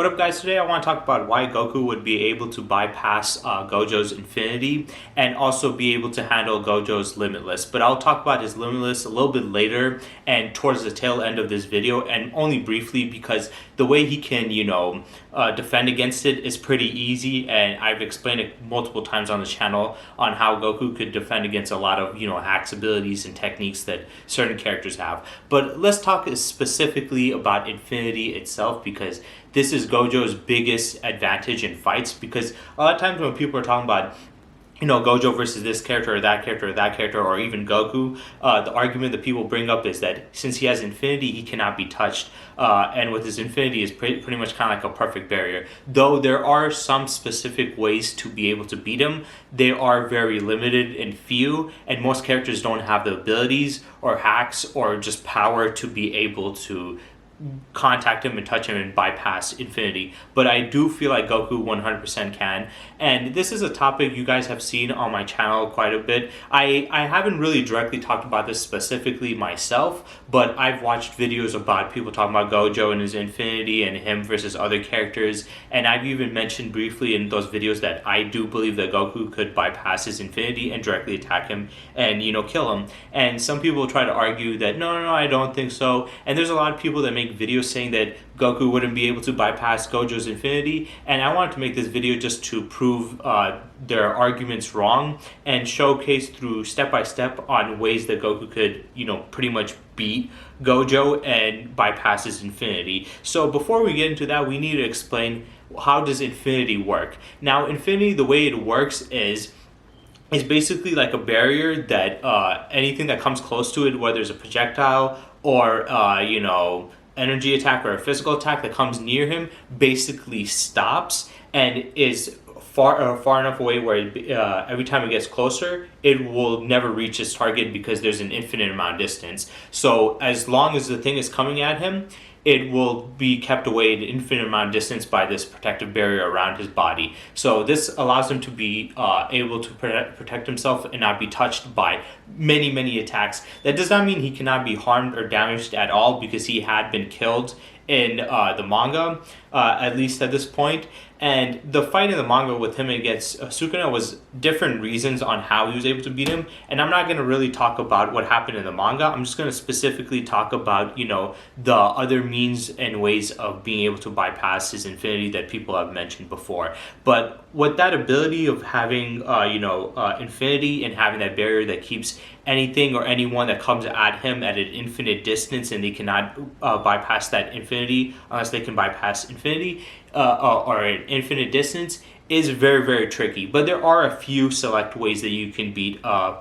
What up guys, today I want to talk about why Goku would be able to bypass Gojo's Infinity and also be able to handle Gojo's Limitless. But I'll talk about his Limitless a little bit later and towards the tail end of this video, and only briefly because the way he can, defend against it is pretty easy, and I've explained it multiple times on the channel on how Goku could defend against a lot of, hacks abilities and techniques that certain characters have. But let's talk specifically about Infinity itself, because this is Gojo's biggest advantage in fights, because a lot of times when people are talking about Gojo versus this character or that character or that character or even Goku, the argument that people bring up is that since he has Infinity, he cannot be touched, and with his Infinity is pretty much kind of like a perfect barrier. Though there are some specific ways to be able to beat him, they are very limited and few, and most characters don't have the abilities or hacks or just power to be able to contact him and touch him and bypass Infinity. But I do feel like Goku 100% can, and this is a topic you guys have seen on my channel quite a bit. I haven't really directly talked about this specifically myself, but I've watched videos about people talking about Gojo and his Infinity and him versus other characters, and I've even mentioned briefly in those videos that I do believe that Goku could bypass his Infinity and directly attack him and kill him. And some people try to argue that no, I don't think so, and there's a lot of people that make videos saying that Goku wouldn't be able to bypass Gojo's Infinity, and I wanted to make this video just to prove their arguments wrong and showcase through step by step on ways that Goku could pretty much beat Gojo and bypass his Infinity. So before we get into that, we need to explain how does Infinity work. Now Infinity, the way it works is basically like a barrier that anything that comes close to it, whether it's a projectile or energy attack or a physical attack that comes near him, basically stops and is far enough away where every time it gets closer, it will never reach its target because there's an infinite amount of distance. So as long as the thing is coming at him, it will be kept away an infinite amount of distance by this protective barrier around his body. So this allows him to be able to protect himself and not be touched by many attacks. That does not mean he cannot be harmed or damaged at all, because he had been killed in the manga, at least at this point. And the fight in the manga with him against Sukuna was different reasons on how he was able to beat him. And I'm not going to really talk about what happened in the manga. I'm just going to specifically talk about, the other means and ways of being able to bypass his Infinity that people have mentioned before. But with that ability of having, Infinity and having that barrier that keeps anything or anyone that comes at him at an infinite distance, and they cannot bypass that Infinity unless they can bypass Infinity or an infinite distance, is very tricky. But there are a few select ways that you can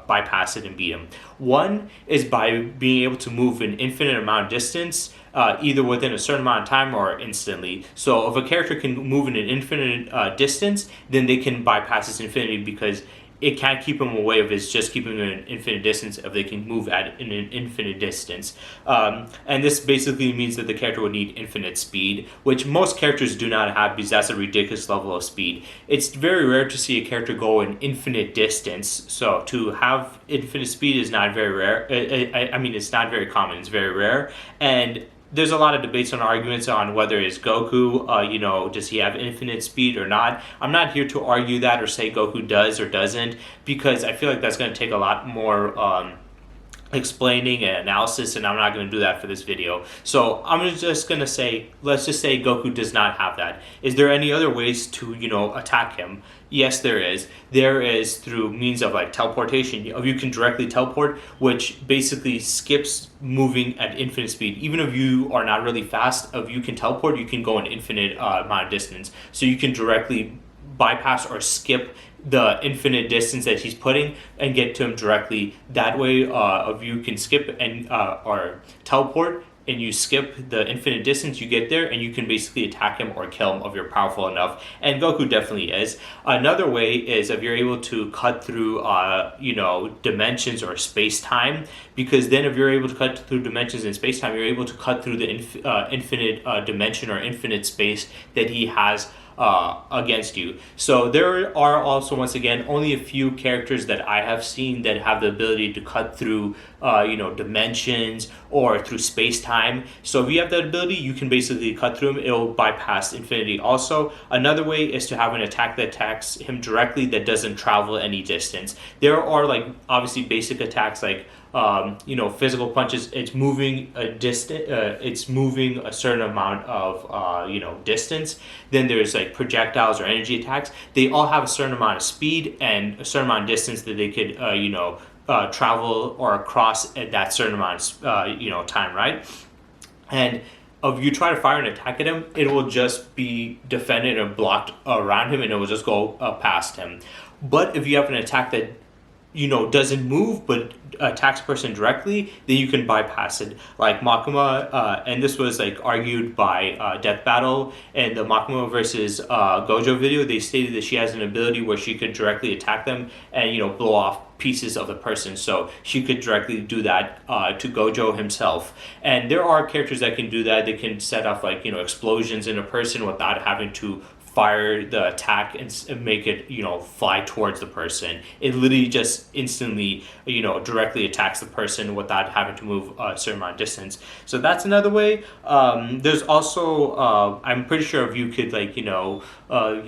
bypass it and beat him. One is by being able to move an infinite amount of distance, either within a certain amount of time or instantly. So if a character can move in an infinite distance, then they can bypass his Infinity, because it can't keep him away if it's just keeping him in an infinite distance if they can move in an infinite distance. And this basically means that the character would need infinite speed, which most characters do not have, because that's a ridiculous level of speed. It's very rare to see a character go an infinite distance, so to have infinite speed is not very rare. It's not very common, it's very rare. And there's a lot of debates and arguments on whether it's Goku, does he have infinite speed or not. I'm not here to argue that or say Goku does or doesn't, because I feel like that's going to take a lot more explaining and analysis, and I'm not going to do that for this video. So I'm just going to say, let's just say Goku does not have that. Is there any other ways to, attack him? Yes, there is. There is through means of like teleportation. You can directly teleport, which basically skips moving at infinite speed. Even if you are not really fast, if you can teleport, you can go an infinite amount of distance. So you can directly bypass or skip the infinite distance that he's putting and get to him directly. That way, if you can skip and or teleport and you skip the infinite distance, you get there and you can basically attack him or kill him if you're powerful enough. And Goku definitely is. Another way is if you're able to cut through dimensions or space-time, because then if you're able to cut through dimensions in space-time, you're able to cut through the infinite dimension or infinite space that he has against you. So there are also, once again, only a few characters that I have seen that have the ability to cut through dimensions or through space-time. So if you have that ability, you can basically cut through him. It'll bypass infinity. Also, another way is to have an attack that attacks him directly that doesn't travel any distance. There are like obviously basic attacks like physical punches. It's moving a it's moving a certain amount of distance. Then there's like projectiles or energy attacks. They all have a certain amount of speed and a certain amount of distance that they could travel or cross at that certain amount of time, right? And if you try to fire an attack at him, it will just be defended and blocked around him, and it will just go past him. But if you have an attack that doesn't move but attacks a person directly, then you can bypass it. Like Makima, and this was like argued by Death Battle and the Makima versus Gojo video. They stated that she has an ability where she could directly attack them and blow off pieces of the person, so she could directly do that to Gojo himself. And there are characters that can do that. They can set off like explosions in a person without having to fire the attack and make it fly towards the person. It literally just instantly directly attacks the person without having to move a certain amount of distance. So that's another way. There's also I'm pretty sure if you could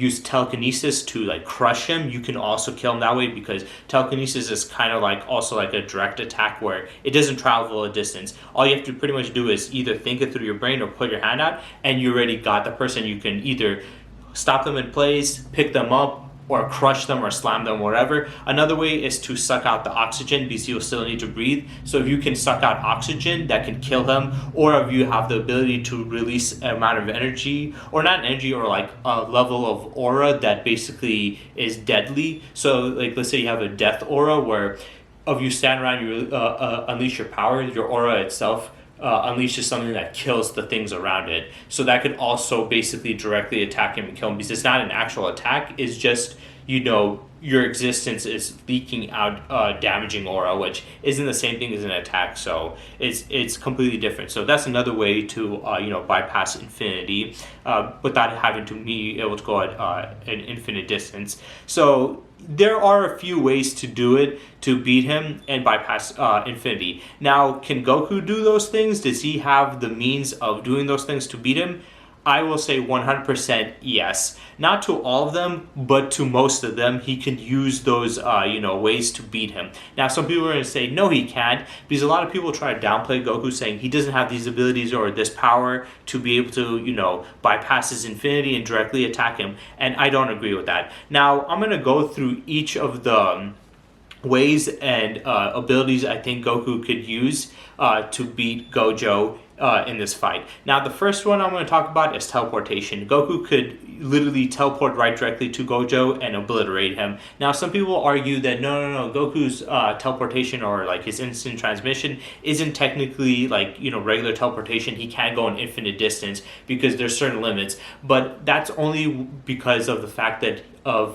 use telekinesis to like crush him, you can also kill him that way, because telekinesis is kind of like also like a direct attack where it doesn't travel a distance. All you have to pretty much do is either think it through your brain or put your hand out, and you already got the person. You can either stop them in place, pick them up, or crush them or slam them, whatever. Another way is to suck out the oxygen, because you'll still need to breathe. So if you can suck out oxygen, that can kill him. Or if you have the ability to release an amount of energy, or not energy, or like a level of aura that basically is deadly. So like let's say you have a death aura where if you stand around, you unleash your power, your aura itself unleashes something that kills the things around it. So that could also basically directly attack him and kill him, because it's not an actual attack. It's just your existence is leaking out damaging aura, which isn't the same thing as an attack. So it's completely different. So that's another way to bypass infinity without having to be able to go at an infinite distance. So there are a few ways to do it, to beat him and bypass infinity. Now, can Goku do those things? Does he have the means of doing those things to beat him? I will say 100% yes. Not to all of them, but to most of them, he can use those ways to beat him. Now, some people are going to say, no, he can't, because a lot of people try to downplay Goku, saying he doesn't have these abilities or this power to be able to, bypass his infinity and directly attack him. And I don't agree with that. Now, I'm going to go through each of the ways and abilities I think Goku could use to beat Gojo in this fight. Now, the first one I'm going to talk about is teleportation. Goku could literally teleport right directly to Gojo and obliterate him. Now, some people argue that no, Goku's teleportation or like his instant transmission isn't technically like regular teleportation. He can't go an infinite distance because there's certain limits, but that's only because of the fact that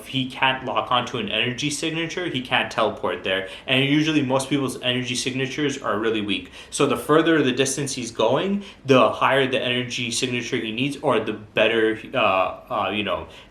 he can't lock onto an energy signature, he can't teleport there. And usually most people's energy signatures are really weak. So the further the distance he's going, the higher the energy signature he needs, or the better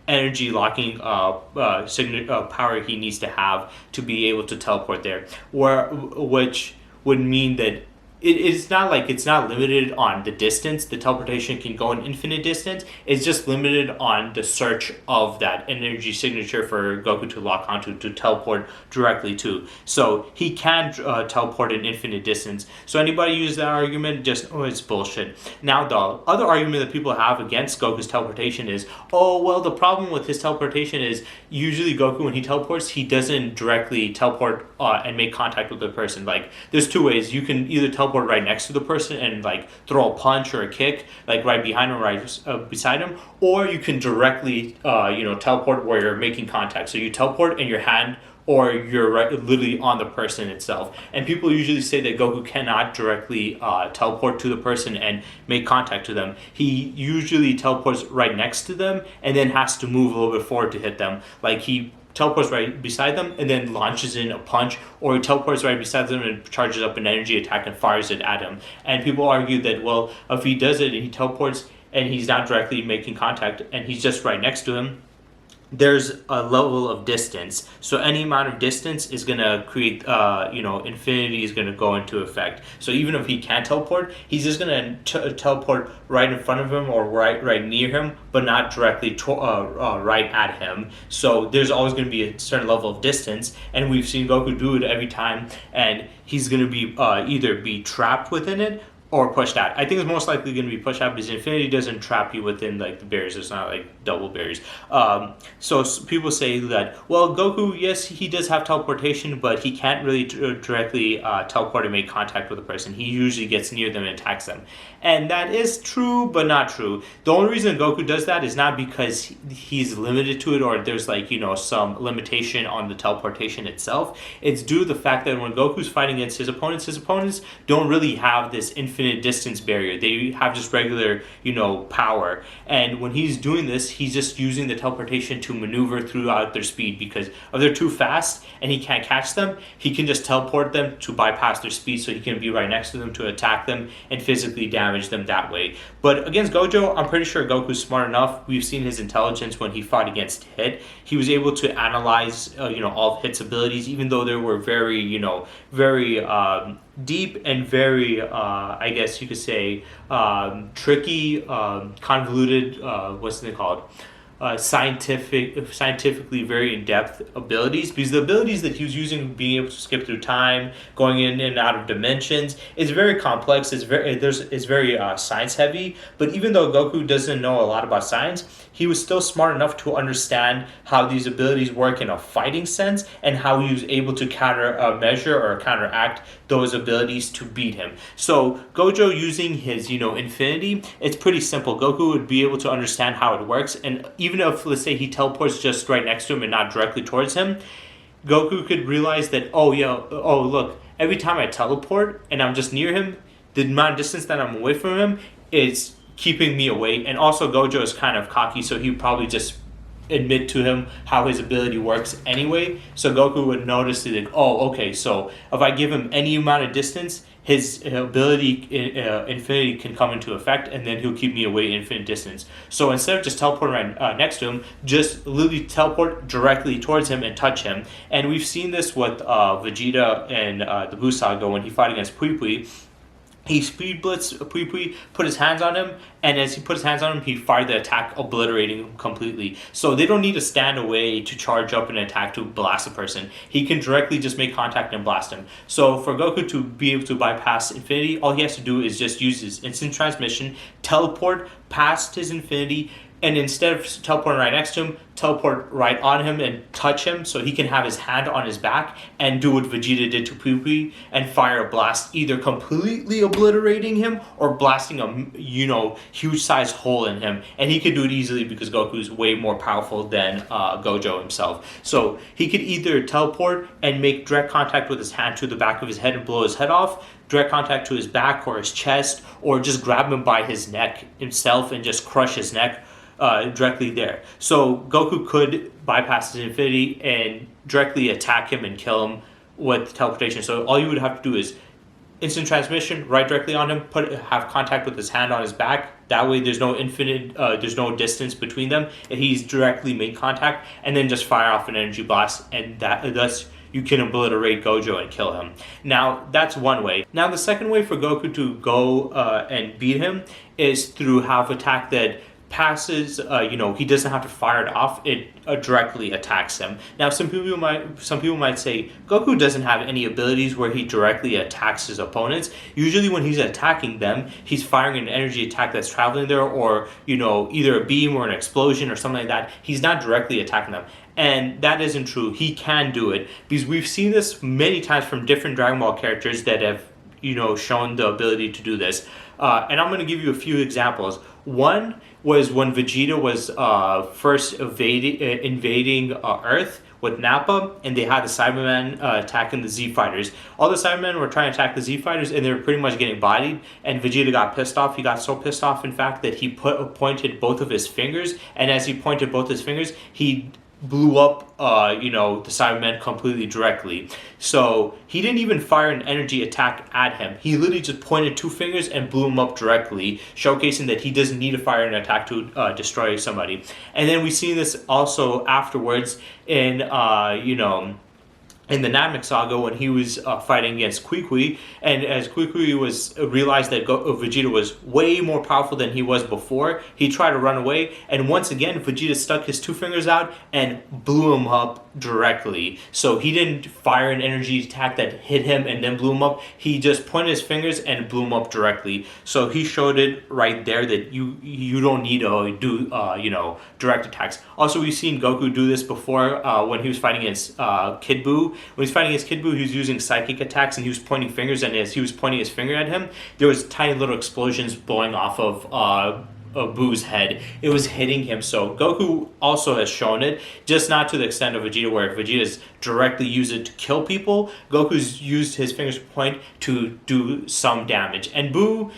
energy locking power he needs to have to be able to teleport there. Which would mean that it's not limited on the distance. The teleportation can go an infinite distance. It's just limited on the search of that energy signature for Goku to lock onto, to teleport directly to. So he can teleport an infinite distance. So anybody use that argument, it's bullshit. Now, the other argument that people have against Goku's teleportation is, the problem with his teleportation is usually Goku, when he teleports, he doesn't directly teleport and make contact with the person. Like, there's two ways. You can either teleport right next to the person and like throw a punch or a kick like right behind him, right beside him, or you can directly teleport where you're making contact. So you teleport in your hand, or you're literally on the person itself. And people usually say that Goku cannot directly teleport to the person and make contact to them. He usually teleports right next to them and then has to move a little bit forward to hit them. Like he teleports right beside them and then launches in a punch, or he teleports right beside them and charges up an energy attack and fires it at him. And people argue that, well, if he does it and he teleports and he's not directly making contact and he's just right next to him, there's a level of distance. So any amount of distance is going to create, infinity is going to go into effect. So even if he can't teleport, he's just going to teleport right in front of him or right near him, but not directly right at him. So there's always going to be a certain level of distance, and we've seen Goku do it every time, and he's going to be either be trapped within it or pushed out. I think it's most likely going to be pushed out because infinity doesn't trap you within like the barriers. It's not like double barriers. So people say that, well, Goku, yes, he does have teleportation, but he can't really directly teleport and make contact with a person. He usually gets near them and attacks them. And that is true, but not true. The only reason Goku does that is not because he's limited to it or there's like, some limitation on the teleportation itself. It's due to the fact that when Goku's fighting against his opponents don't really have this infinite distance barrier. They have just regular, power. And when he's doing this, he's just using the teleportation to maneuver throughout their speed, because if they're too fast and he can't catch them, he can just teleport them to bypass their speed so he can be right next to them to attack them and physically damage them that way. But against Gojo, I'm pretty sure Goku's smart enough. We've seen his intelligence when he fought against Hit. He was able to analyze, all of Hit's abilities, even though they were very, very deep and very, I guess you could say, tricky, convoluted, what's it called? Scientifically very in-depth abilities, because the abilities that he was using, being able to skip through time, going in and out of dimensions, is very complex. It's very science heavy. But even though Goku doesn't know a lot about science, he was still smart enough to understand how these abilities work in a fighting sense and how he was able to measure or counteract those abilities to beat him. So Gojo using his, infinity, it's pretty simple. Goku would be able to understand how it works, and even if, let's say, he teleports just right next to him and not directly towards him, Goku could realize that, look, every time I teleport and I'm just near him, the amount of distance that I'm away from him is keeping me away. And also Gojo is kind of cocky, so he would probably just admit to him how his ability works anyway. So Goku would notice that, okay, so if I give him any amount of distance, his ability infinity can come into effect, and then he'll keep me away infinite distance. So instead of just teleporting right next to him, just literally teleport directly towards him and touch him. And we've seen this with Vegeta and the Buu Saga when he fought against Pui Pui. He speed blitzed Pui Pui, put his hands on him, and as he put his hands on him, he fired the attack, obliterating him completely. So they don't need to stand away to charge up an attack to blast a person. He can directly just make contact and blast him. So for Goku to be able to bypass infinity, all he has to do is just use his instant transmission, teleport past his infinity, and instead of teleporting right next to him, teleport right on him and touch him so he can have his hand on his back and do what Vegeta did to Pui Pui and fire a blast, either completely obliterating him or blasting a huge size hole in him. And he could do it easily because Goku is way more powerful than Gojo himself. So he could either teleport and make direct contact with his hand to the back of his head and blow his head off, direct contact to his back or his chest, or just grab him by his neck himself and just crush his neck directly there. So Goku could bypass his infinity and directly attack him and kill him with teleportation. So all you would have to do is instant transmission, right directly on him, have contact with his hand on his back. That way there's no there's no distance between them, and he's directly made contact, and then just fire off an energy blast, and thus you can obliterate Gojo and kill him. Now, that's one way. Now, the second way for Goku to go and beat him is through half attack that passes, he doesn't have to fire it off, it directly attacks him. Now some people might say Goku doesn't have any abilities where he directly attacks his opponents. Usually when he's attacking them, he's firing an energy attack that's traveling there, or either a beam or an explosion or something like that. He's not directly attacking them. And that isn't true. He can do it, because we've seen this many times from different Dragon Ball characters that have shown the ability to do this. And I'm going to give you a few examples. One was when Vegeta was first invading Earth with Nappa, and they had the Cybermen attacking the Z Fighters. All the Cybermen were trying to attack the Z Fighters, and they were pretty much getting bodied, and Vegeta got pissed off. He got so pissed off, in fact, that he pointed both of his fingers, and as he pointed both his fingers, he blew up, the Cyberman completely directly. So he didn't even fire an energy attack at him. He literally just pointed two fingers and blew him up directly, showcasing that he doesn't need to fire an attack to destroy somebody. And then we see this also afterwards in the Namek saga when he was fighting against Kui, and as Kui was realized that Vegeta was way more powerful than he was before, he tried to run away, and once again Vegeta stuck his two fingers out and blew him up directly. So he didn't fire an energy attack that hit him and then blew him up. He just pointed his fingers and blew him up directly. So he showed it right there that you don't need to do direct attacks. Also, we've seen Goku do this before when he was fighting against Kid Buu. When he was fighting against Kid Buu, he was using psychic attacks and he was pointing fingers. And as he was pointing his finger at him, there was tiny little explosions blowing off of Boo's head. It was hitting him. So Goku also has shown it, just not to the extent of Vegeta, where Vegeta's directly used it to kill people. Goku's used his fingers point to do some damage. And Boo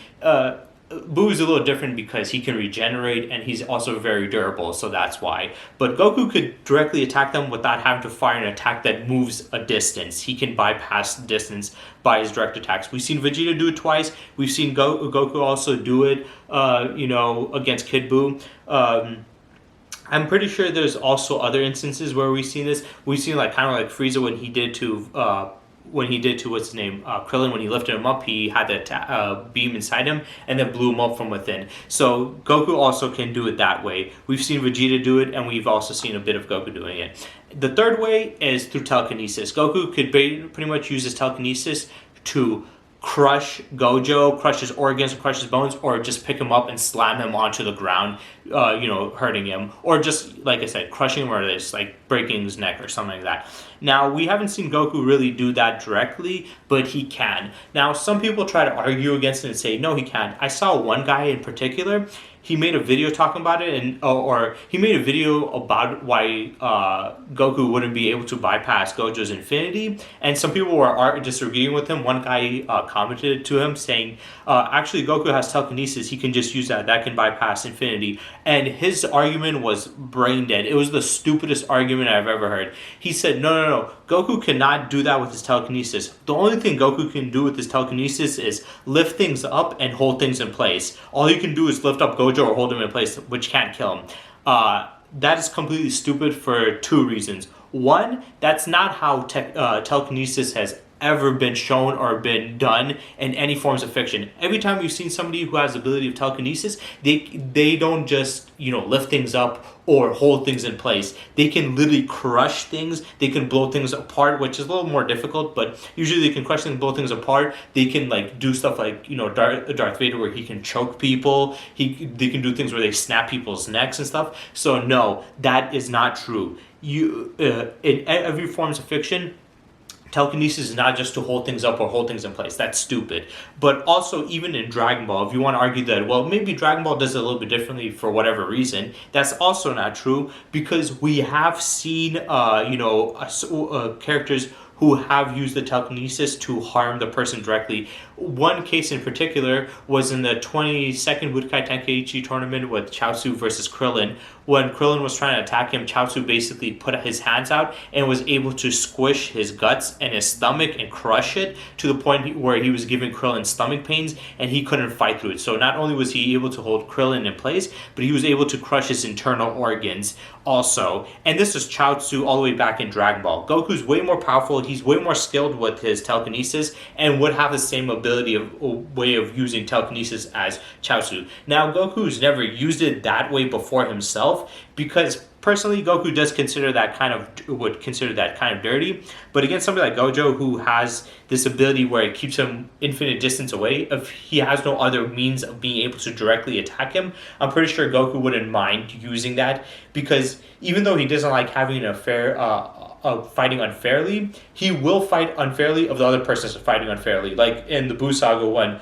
is a little different because he can regenerate and he's also very durable, so that's why. But Goku could directly attack them without having to fire an attack that moves a distance. He can bypass the distance by his direct attacks. We've seen Vegeta do it twice. We've seen Goku also do it, against Kid Buu. I'm pretty sure there's also other instances where we've seen this. We've seen kind of like Frieza when he did to what's his name, Krillin. When he lifted him up, he had the beam inside him and then blew him up from within. So Goku also can do it that way. We've seen Vegeta do it, and we've also seen a bit of Goku doing it. The third way is through telekinesis. Goku could pretty much use his telekinesis to crush Gojo, crush his organs, crush his bones, or just pick him up and slam him onto the ground, hurting him, or just, like I said, crushing him, or just breaking his neck or something like that. Now, we haven't seen Goku really do that directly, but he can. Now, some people try to argue against it and say, no, he can't. I saw one guy in particular. He made a video talking about it, or he made a video about why Goku wouldn't be able to bypass Gojo's infinity, and some people were disagreeing with him. One guy commented to him saying, actually Goku has telekinesis, he can just use that can bypass infinity, and his argument was brain dead. It was the stupidest argument I've ever heard. He said, no, Goku cannot do that with his telekinesis. The only thing Goku can do with his telekinesis is lift things up and hold things in place. All he can do is lift up Gojo or hold him in place, which can't kill him. That is completely stupid for two reasons. One, that's not how telekinesis has ever been shown or been done in any forms of fiction. Every time you've seen somebody who has the ability of telekinesis, they don't just lift things up or hold things in place. They can literally crush things. They can blow things apart, which is a little more difficult, but usually they can crush things, blow things apart. They can do stuff like Darth Vader, where he can choke people. They can do things where they snap people's necks and stuff. So no, that is not true. In every forms of fiction, telekinesis is not just to hold things up or hold things in place. That's stupid. But also, even in Dragon Ball, if you want to argue that, well, maybe Dragon Ball does it a little bit differently for whatever reason, that's also not true, because we have seen, characters who have used the telekinesis to harm the person directly. One case in particular was in the 22nd Budokai Tenkaichi tournament with Chaozu versus Krillin. When Krillin was trying to attack him, Chaozu basically put his hands out and was able to squish his guts and his stomach and crush it to the point where he was giving Krillin stomach pains and he couldn't fight through it. So not only was he able to hold Krillin in place, but he was able to crush his internal organs also. And this is Chaozu all the way back in Dragon Ball. Goku's way more powerful, he's way more skilled with his telekinesis, and would have the same way of using telekinesis as Chaozu. Now, Goku's never used it that way before himself, because personally, Goku would consider that kind of dirty. But against somebody like Gojo, who has this ability where it keeps him infinite distance away, if he has no other means of being able to directly attack him, I'm pretty sure Goku wouldn't mind using that, because even though he doesn't like having an affair of fighting unfairly, he will fight unfairly if the other person is fighting unfairly. Like in the Buu saga when,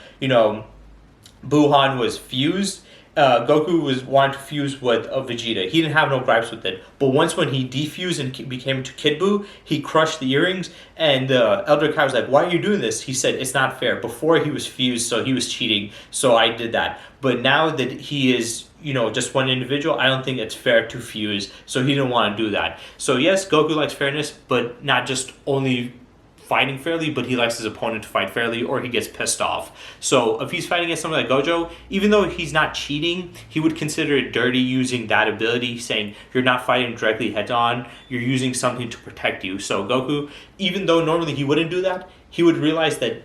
Buhan was fused, Goku was wanting to fuse with Vegeta. He didn't have no gripes with it. But once when he defused and became to Kid Buu, he crushed the earrings. And Elder Kai was like, "Why are you doing this?" He said, "It's not fair. Before he was fused, so he was cheating. So I did that. But now that he is, just one individual, I don't think it's fair to fuse. So he didn't want to do that. So yes, Goku likes fairness, but not just only fighting fairly, but he likes his opponent to fight fairly, or he gets pissed off. So if he's fighting against someone like Gojo, even though he's not cheating, he would consider it dirty using that ability, saying you're not fighting directly head on, you're using something to protect you. So Goku, even though normally he wouldn't do that, he would realize that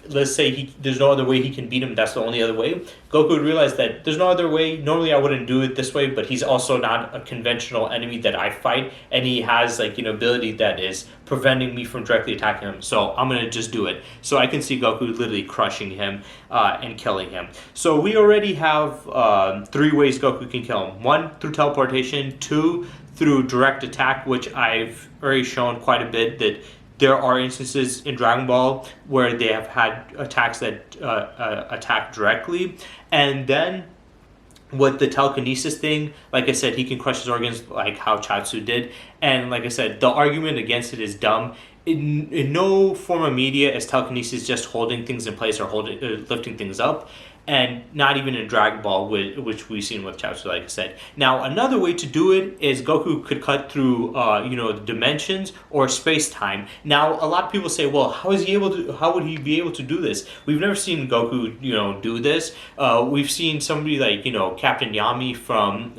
let's say there's no other way he can beat him, that's the only other way. Goku would realize that there's no other way. Normally I wouldn't do it this way, but he's also not a conventional enemy that I fight, and he has ability that is preventing me from directly attacking him. So I'm gonna just do it. So I can see Goku literally crushing him and killing him. So we already have 3 ways Goku can kill him. 1, through teleportation. 2, through direct attack, which I've already shown quite a bit that there are instances in Dragon Ball where they have had attacks that attack directly. And then with the telekinesis thing, like I said, he can crush his organs like how Chaozu did. And like I said, the argument against it is dumb. In no form of media is telekinesis just holding things in place or lifting things up. And not even in Dragon Ball, which we've seen with Chaozu, like I said. Now, another way to do it is Goku could cut through, the dimensions or space-time. Now, a lot of people say, well, how would he be able to do this? We've never seen Goku, do this. We've seen somebody like, Captain Yami from,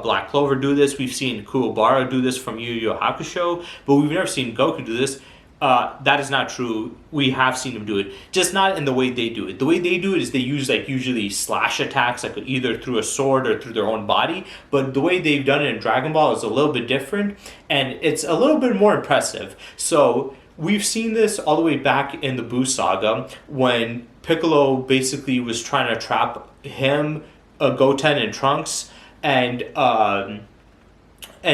Black Clover do this. We've seen Kuwabara do this from Yu Yu Hakusho, but we've never seen Goku do this. That is not true. We have seen them do it, just not in the way they do it. The way they do it is they use usually slash attacks, either through a sword or through their own body. But the way they've done it in Dragon Ball is a little bit different, and it's a little bit more impressive. So we've seen this all the way back in the Buu saga when Piccolo basically was trying to trap him, Goten, and Trunks, and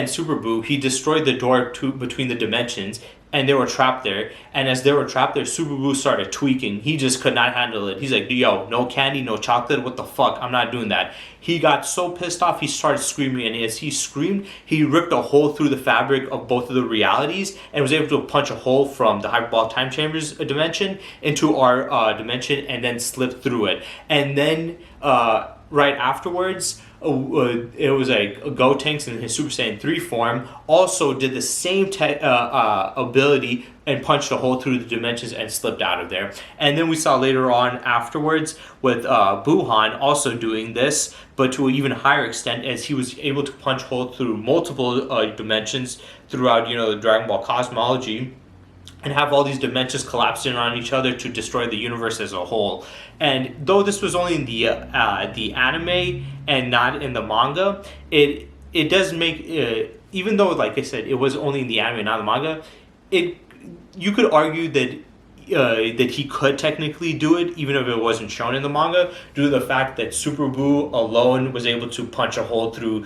Super Buu. He destroyed the door between the dimensions, and they were trapped there. And as they were trapped there, Super Buu started tweaking. He just could not handle it. He's like, yo, no candy, no chocolate, what the fuck? I'm not doing that. He got so pissed off, he started screaming. And as he screamed, he ripped a hole through the fabric of both of the realities and was able to punch a hole from the Hyperbolic Time Chambers dimension into our dimension and then slip through it. And then right afterwards, it was Gotenks in his Super Saiyan 3 form also did the same ability and punched a hole through the dimensions and slipped out of there. And then we saw later on afterwards with Buhan also doing this, but to an even higher extent, as he was able to punch holes through multiple dimensions throughout the Dragon Ball cosmology, and have all these dimensions collapsing on each other to destroy the universe as a whole. And though this was only in the anime and not in the manga, it does make even though, like I said, it was only in the anime and not the manga, you could argue that he could technically do it even if it wasn't shown in the manga, due to the fact that Super Buu alone was able to punch a hole through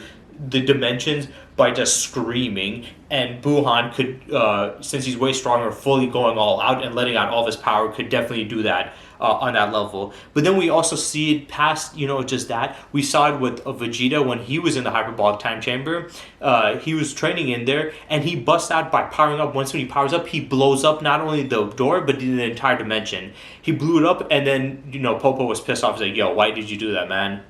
the dimensions by just screaming, and Buhan could, since he's way stronger, fully going all out and letting out all of his power, could definitely do that on that level. But then we also see it past, just that. We saw it with Vegeta when he was in the Hyperbolic Time Chamber. He was training in there, and he busts out by powering up. Once when he powers up, he blows up not only the door, but the entire dimension. He blew it up, and then, Popo was pissed off. He's like, yo, why did you do that, man?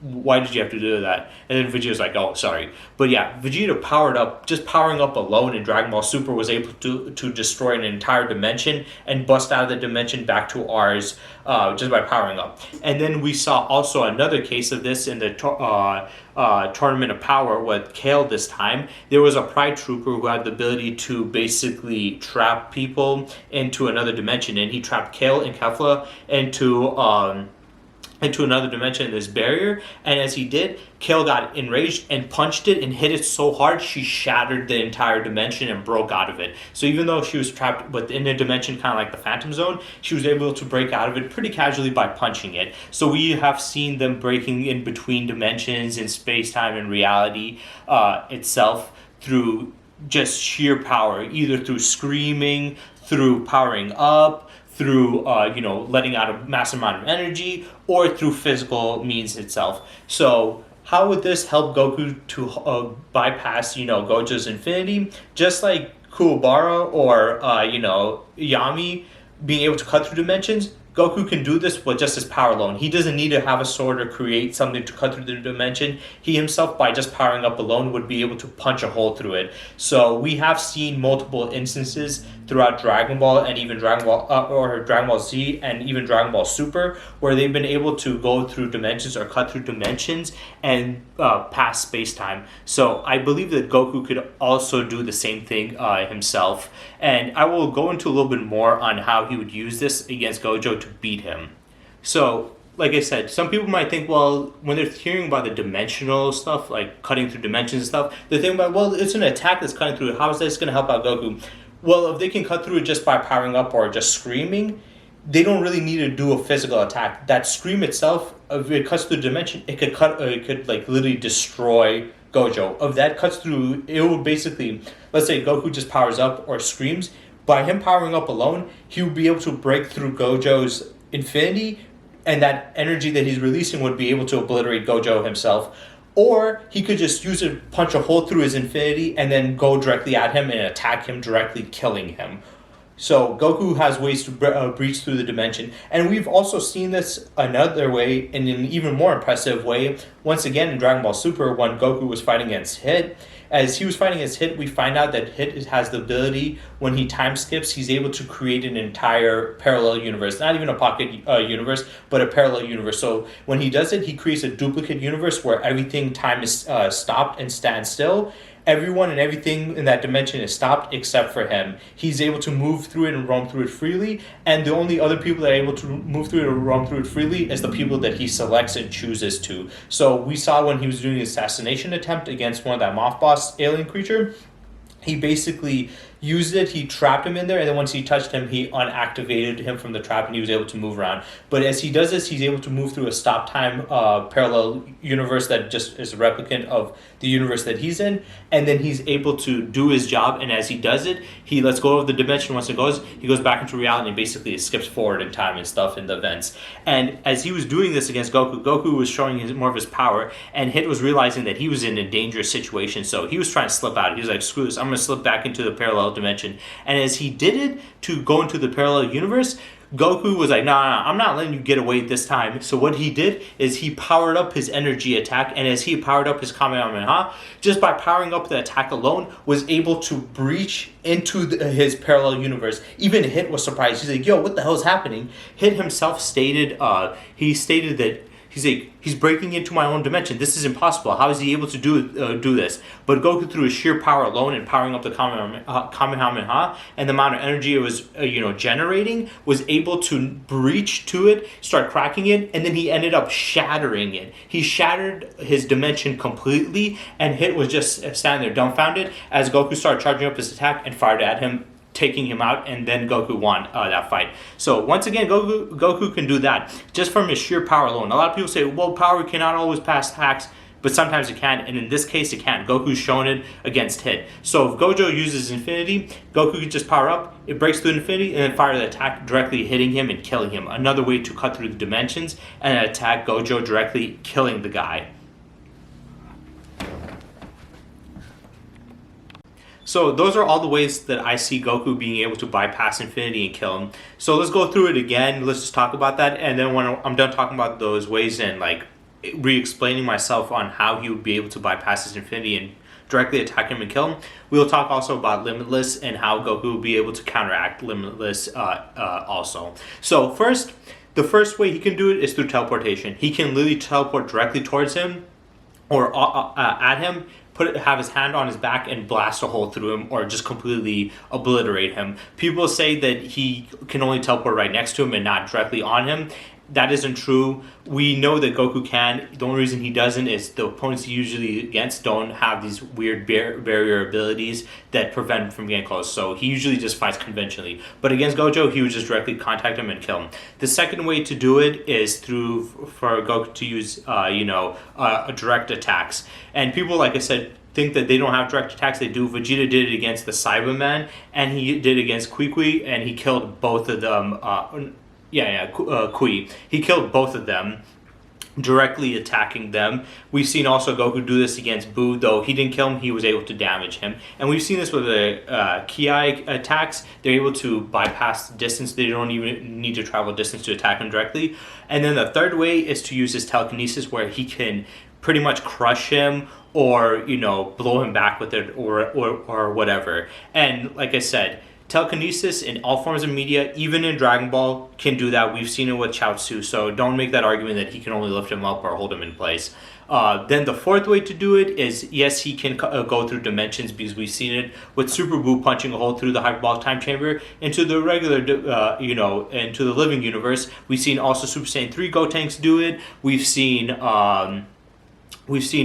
Why did you have to do that? And then Vegeta's like, oh, sorry. But yeah, Vegeta powered up, just powering up alone in Dragon Ball Super was able to destroy an entire dimension and bust out of the dimension back to ours just by powering up. And then we saw also another case of this in the Tournament of Power with Kale this time. There was a Pride Trooper who had the ability to basically trap people into another dimension, and he trapped Kale and Kefla into another dimension in this barrier, and as he did, Kale got enraged and punched it and hit it so hard she shattered the entire dimension and broke out of it. So even though she was trapped within a dimension, kind of like the Phantom Zone, she was able to break out of it pretty casually by punching it. So we have seen them breaking in between dimensions in space-time and reality itself through just sheer power, either through screaming, through powering up, through letting out a massive amount of energy or through physical means itself. So how would this help Goku to bypass Gojo's infinity? Just like Kuwabara or Yami being able to cut through dimensions, Goku can do this with just his power alone. He doesn't need to have a sword or create something to cut through the dimension. He himself, by just powering up alone, would be able to punch a hole through it. So we have seen multiple instances throughout Dragon Ball and even Dragon Ball Z and even Dragon Ball Super, where they've been able to go through dimensions or cut through dimensions and pass space time. So I believe that Goku could also do the same thing himself. And I will go into a little bit more on how he would use this against Gojo to beat him. So, like I said, some people might think, well, when they're hearing about the dimensional stuff, like cutting through dimensions and stuff, they're thinking about, well, it's an attack that's cutting through it. How is this going to help out Goku? Well, if they can cut through it just by powering up or just screaming, they don't really need to do a physical attack. That scream itself, if it cuts through the dimension, it could like literally destroy Gojo. If that cuts through, it would basically, let's say Goku just powers up or screams, by him powering up alone, he would be able to break through Gojo's infinity, and that energy that he's releasing would be able to obliterate Gojo himself. Or he could just use it, punch a hole through his infinity, and then go directly at him and attack him directly, killing him. So Goku has ways to breach through the dimension. And we've also seen this another way, in an even more impressive way, once again in Dragon Ball Super, when Goku was fighting against Hit. As he was fighting against Hit, we find out that Hit has the ability, when he time skips, he's able to create an entire parallel universe. Not even a pocket universe, but a parallel universe. So when he does it, he creates a duplicate universe where everything time is stopped and stands still. Everyone and everything in that dimension is stopped except for him. He's able to move through it and roam through it freely, and the only other people that are able to move through it or roam through it freely is the people that he selects and chooses to. So we saw when he was doing an assassination attempt against one of that Moth Boss alien creature, he basically used it, he trapped him in there, and then once he touched him, he unactivated him from the trap and he was able to move around. But as he does this, he's able to move through a stop time parallel universe that just is a replicant of the universe that he's in, and then he's able to do his job, and as he does it, he lets go of the dimension. Once it goes, he goes back into reality and basically skips forward in time and stuff in the events. And as he was doing this against Goku, Goku was showing more of his power, and Hit was realizing that he was in a dangerous situation, so he was trying to slip out. He was like, screw this, I'm going to slip back into the parallel dimension. And as he did it to go into the parallel universe, Goku was like, nah, I'm not letting you get away this time. So what he did is he powered up his energy attack, and as he powered up his Kamehameha, just by powering up the attack alone, was able to breach into his parallel universe. Even Hit was surprised. He's like, yo, what the hell is happening? Hit himself stated, that he's breaking into my own dimension. This is impossible. How is he able to do this? But Goku, through his sheer power alone and powering up the Kamehameha and the amount of energy it was generating, was able to breach to it, start cracking it, and then he ended up shattering it. He shattered his dimension completely, and Hit was just standing there dumbfounded as Goku started charging up his attack and fired at him, taking him out, and then Goku won that fight. So once again, Goku can do that just from his sheer power alone. A lot of people say, well, power cannot always pass hacks, but sometimes it can, and in this case it can. Goku's shown it against Hit. So if Gojo uses Infinity, Goku can just power up, it breaks through Infinity, and then fire the attack directly hitting him and killing him. Another way to cut through the dimensions and attack Gojo directly, killing the guy. So those are all the ways that I see Goku being able to bypass Infinity and kill him. So let's go through it again. Let's just talk about that. And then when I'm done talking about those ways and like re-explaining myself on how he would be able to bypass his Infinity and directly attack him and kill him, we'll talk also about Limitless and how Goku will be able to counteract Limitless also. So the first way he can do it is through teleportation. He can literally teleport directly towards him or at him, have his hand on his back and blast a hole through him, or just completely obliterate him. People say that he can only teleport right next to him and not directly on him. That isn't true. We know that Goku can. The only reason he doesn't is the opponents he usually against don't have these weird barrier abilities that prevent him from getting close. So he usually just fights conventionally. But against Gojo, he would just directly contact him and kill him. The second way to do it is for Goku to use, direct attacks. And people, like I said, think that they don't have direct attacks. They do. Vegeta did it against the Cyberman, and he did it against Kui, and he killed both of them. Kui. He killed both of them, directly attacking them. We've seen also Goku do this against Buu, though he didn't kill him, he was able to damage him. And we've seen this with the Ki attacks. They're able to bypass distance. They don't even need to travel distance to attack him directly. And then the third way is to use his telekinesis, where he can pretty much crush him or, blow him back with it or whatever. And like I said, telekinesis in all forms of media, even in Dragon Ball, can do that. We've seen it with Chaozu, so don't make that argument that he can only lift him up or hold him in place. Then the fourth way to do it is, yes, he can go through dimensions, because we've seen it with Super Buu punching a hole through the hyperbolic time chamber into the regular, into the living universe. We've seen also Super Saiyan 3 Gotenks do it. We've seen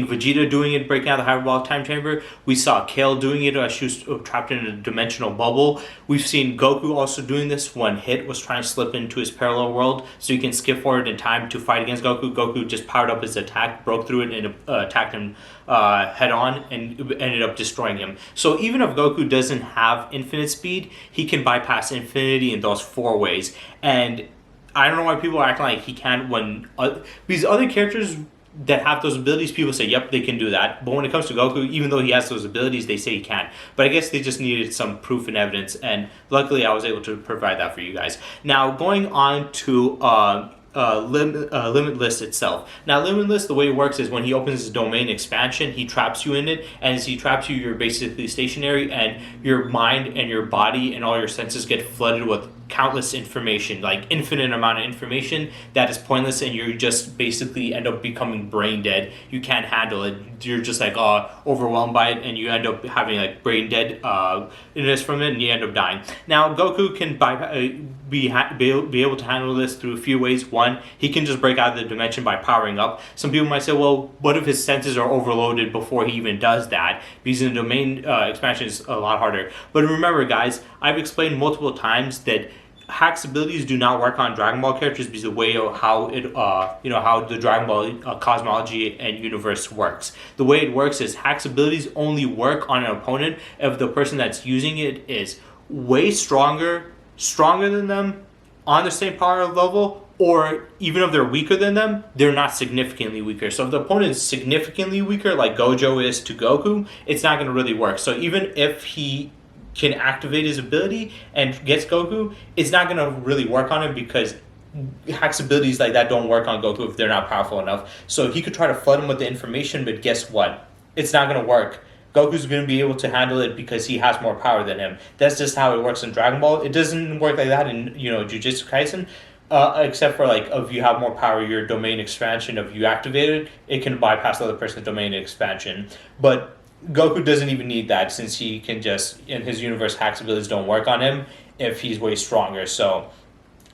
Vegeta doing it, breaking out the hyperbolic time chamber. We saw Kale doing it as she was trapped in a dimensional bubble. We've seen Goku also doing this when Hit was trying to slip into his parallel world so he can skip forward in time to fight against Goku. Goku just powered up his attack, broke through it, and attacked him head on, and ended up destroying him. So even if Goku doesn't have infinite speed, he can bypass infinity in those four ways. And I don't know why people are acting like he can't when these other characters that have those abilities, people say, yep, they can do that. But when it comes to Goku, even though he has those abilities, they say he can't. But I guess they just needed some proof and evidence, and luckily I was able to provide that for you guys. Now, going on to Limitless itself. Now, Limitless, the way it works is when he opens his domain expansion, he traps you in it, and as he traps you, you're basically stationary, and your mind and your body and all your senses get flooded with countless information, like infinite amount of information that is pointless, and you just basically end up becoming brain dead. You can't handle it. You're just like overwhelmed by it, and you end up having like brain dead from it, and you end up dying. Now, Goku can be able to handle this through a few ways. One, he can just break out of the dimension by powering up. Some people might say, well, what if his senses are overloaded before he even does that? Because in the domain expansion is a lot harder. But remember, guys, I've explained multiple times that Hack's abilities do not work on Dragon Ball characters because of the way of how it, how the Dragon Ball cosmology and universe works. The way it works is Hack's abilities only work on an opponent if the person that's using it is way stronger than them, on the same power level, or even if they're weaker than them, they're not significantly weaker. So if the opponent is significantly weaker, like Gojo is to Goku, it's not going to really work. So even if he can activate his ability and gets Goku, it's not going to really work on him because Hack's abilities like that don't work on Goku if they're not powerful enough. So he could try to flood him with the information, but guess what? It's not going to work. Goku's going to be able to handle it because he has more power than him. That's just how it works in Dragon Ball. It doesn't work like that in, Jujutsu Kaisen. Except for like if you have more power, your domain expansion, if you activate it, it can bypass the other person's domain expansion. But Goku doesn't even need that, since he can just, in his universe, Hack's abilities don't work on him if he's way stronger. So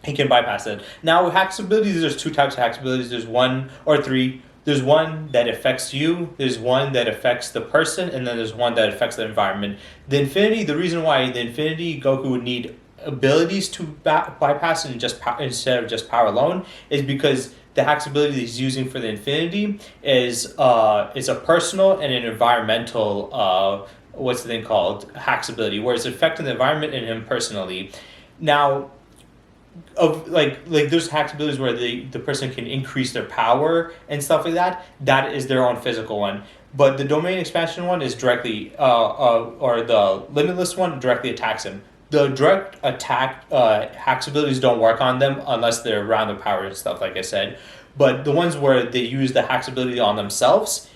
he can bypass it. Now, with Hack's abilities, there's two types of Hack's abilities. There's one or three. There's one that affects you, there's one that affects the person, and then there's one that affects the environment. The reason why the Infinity Goku would need abilities to bypass it instead of just power alone is because the Hack's ability that he's using for the Infinity is a personal and an environmental what's the thing called Hack's ability, where it's affecting the environment and him personally. Now, of like there's Hack's abilities where the person can increase their power and stuff like that. That is their own physical one. But the domain expansion one is directly or the Limitless one directly attacks him. The direct attack Hack's abilities don't work on them unless they're around the power and stuff, like I said. But the ones where they use the Hack's ability on themselves,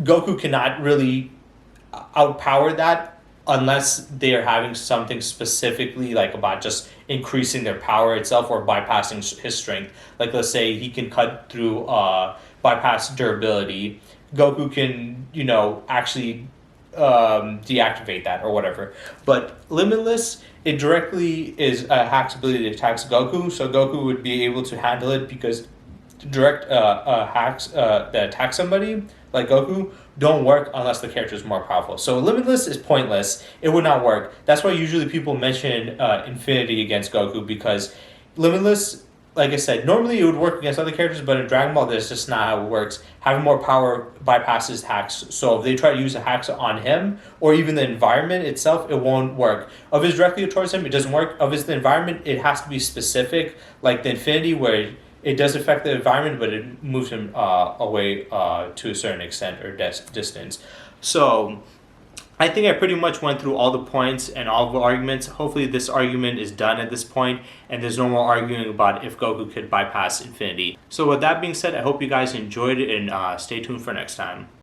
Goku cannot really outpower that unless they are having something specifically like about just increasing their power itself or bypassing his strength. Like, let's say he can cut through bypass durability. Goku can, actually deactivate that or whatever. But Limitless, it directly is a Hack's ability that attacks Goku, so Goku would be able to handle it because direct hacks that attack somebody like Goku don't work unless the character is more powerful. So Limitless is pointless. It would not work. That's why usually people mention Infinity against Goku, because Limitless like I said, normally it would work against other characters, but in Dragon Ball, that's just not how it works. Having more power bypasses hacks. So if they try to use a hacks on him or even the environment itself, it won't work. If it's directly towards him, it doesn't work. If it's the environment, it has to be specific, like the Infinity, where it does affect the environment, but it moves him away to a certain extent or distance. So I think I pretty much went through all the points and all the arguments. Hopefully, this argument is done at this point, and there's no more arguing about if Goku could bypass Infinity. So, with that being said, I hope you guys enjoyed it, and stay tuned for next time.